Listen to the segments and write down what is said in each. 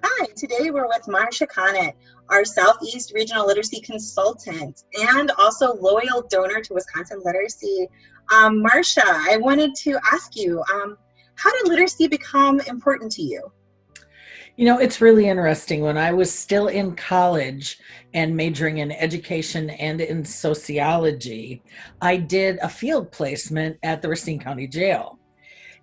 Hi, today we're with Marsha Connet, our Southeast Regional Literacy Consultant and also loyal donor to Wisconsin Literacy. Marsha, I wanted to ask you, how did literacy become important to you? You know, it's really interesting. When I was still in college and majoring in education and in sociology, I did a field placement at the Racine County Jail.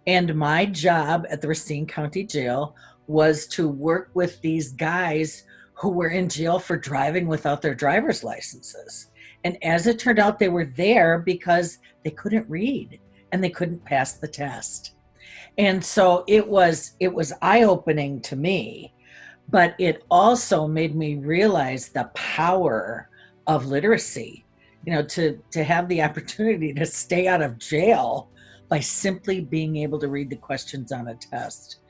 And my job at the Racine County Jail was to work with these guys who were in jail for driving without their driver's licenses. And as it turned out, they were there because they couldn't read and they couldn't pass the test. And so it was eye-opening to me, but it also made me realize the power of literacy, you know, to have the opportunity to stay out of jail by simply being able to read the questions on a test.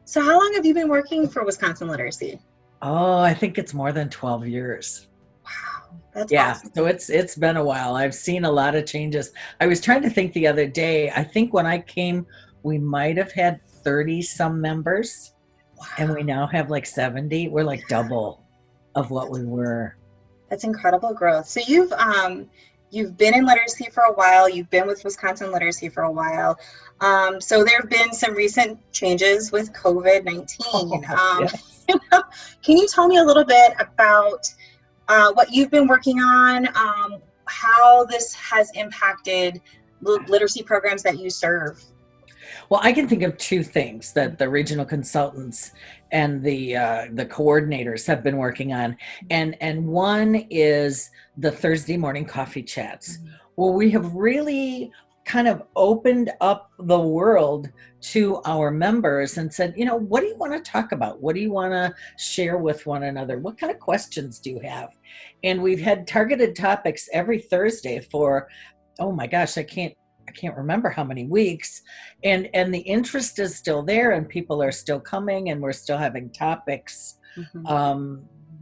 So how long have you been working for Wisconsin Literacy? Oh, I think it's more than 12 years. Wow, that's Yeah, awesome. so it's been a while. I've seen a lot of changes. I was trying to think the other day, I think when I came, we might have had 30 some members, and we now have like 70. We're like double of what we were. That's incredible growth. So you've been in literacy for a while. You've been with Wisconsin Literacy for a while. So there have been some recent changes with COVID-19. Yes. Can you tell me a little bit about what you've been working on, how this has impacted literacy programs that you serve? Well, I can think of two things that the regional consultants and the coordinators have been working on, and one is the Thursday morning coffee chats, where we have really kind of opened up the world to our members and said, you know, what do you want to talk about? What do you want to share with one another? What kind of questions do you have? And we've had targeted topics every Thursday for, oh my gosh, I can't remember how many weeks, and the interest is still there, and people are still coming, and we're still having topics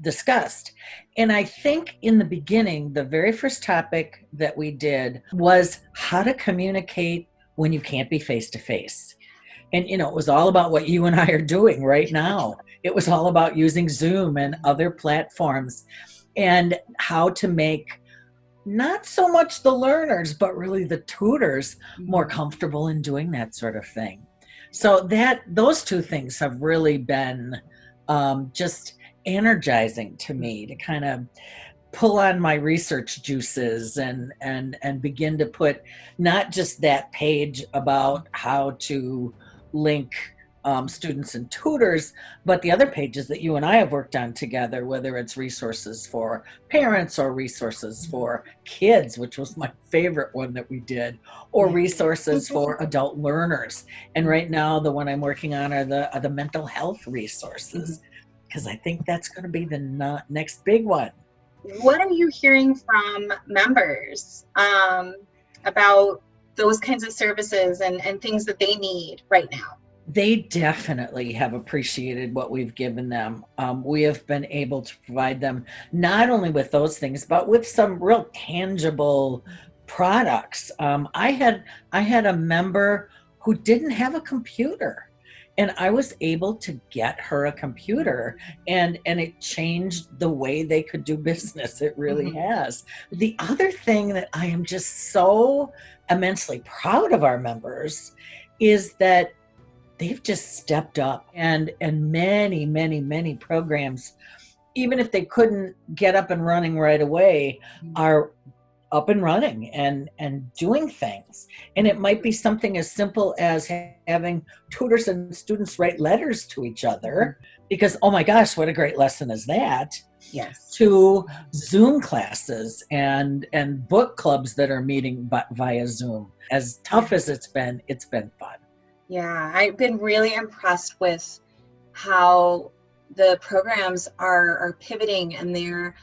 discussed. And I think in the beginning, the very first topic that we did was how to communicate when you can't be face to face. And you know, it was all about what you and I are doing right now. It was all about using Zoom and other platforms, and how to make not so much the learners, but really the tutors more comfortable in doing that sort of thing. So those two things have really been just energizing to me, to kind of pull on my research juices and begin to put not just that page about how to link students and tutors, but the other pages that you and I have worked on together, whether it's resources for parents or resources for kids, which was my favorite one that we did, or resources for adult learners. And right now, the one I'm working on are the mental health resources, because I think that's going to be the next big one. What are you hearing from members about those kinds of services and things that they need right now? They definitely have appreciated what we've given them. We have been able to provide them not only with those things, but with some real tangible products. I had a member who didn't have a computer, and I was able to get her a computer, and it changed the way they could do business. It really has. The other thing that I am just so immensely proud of our members is that they've just stepped up, and many programs, even if they couldn't get up and running right away, are up and running and doing things. And it might be something as simple as having tutors and students write letters to each other, because, oh my gosh, what a great lesson is that? Yes. To Zoom classes and book clubs that are meeting via Zoom. As tough as it's been fun. Yeah, I've been really impressed with how the programs are pivoting, and they're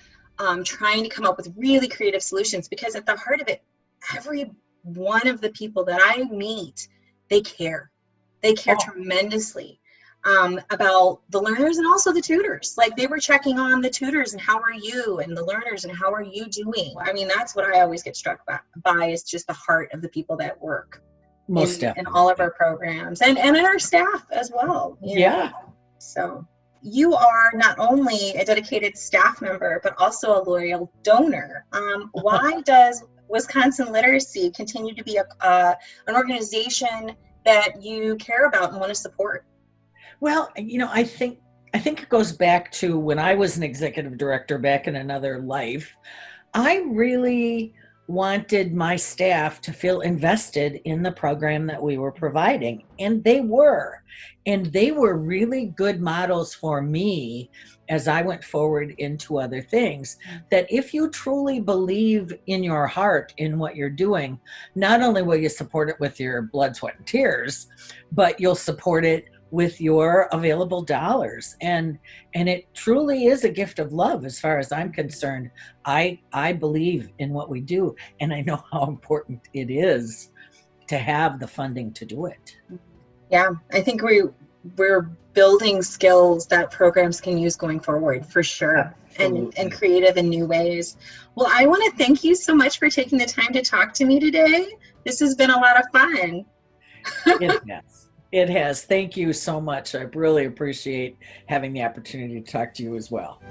trying to come up with really creative solutions, because at the heart of it, every one of the people that I meet, they care. They care tremendously about the learners and also the tutors. Like, they were checking on the tutors and how are you, and the learners and how are you doing. I mean, that's what I always get struck by is just the heart of the people that work Most in all of definitely. our programs and in our staff as well. Yeah. So you are not only a dedicated staff member, but also a loyal donor. Why does Wisconsin Literacy continue to be an organization that you care about and want to support? Well, I think it goes back to when I was an executive director back in another life. I really wanted my staff to feel invested in the program that we were providing, and they were. And they were really good models for me as I went forward into other things. That if you truly believe in your heart in what you're doing, not only will you support it with your blood, sweat, and tears, but you'll support it with your available dollars. And it truly is a gift of love as far as I'm concerned. I believe in what we do, and I know how important it is to have the funding to do it. Yeah, I think we're building skills that programs can use going forward for sure, and Absolutely. creative in new ways. Well, I want to thank you so much for taking the time to talk to me today. This has been a lot of fun. It has. It has. Thank you so much. I really appreciate having the opportunity to talk to you as well.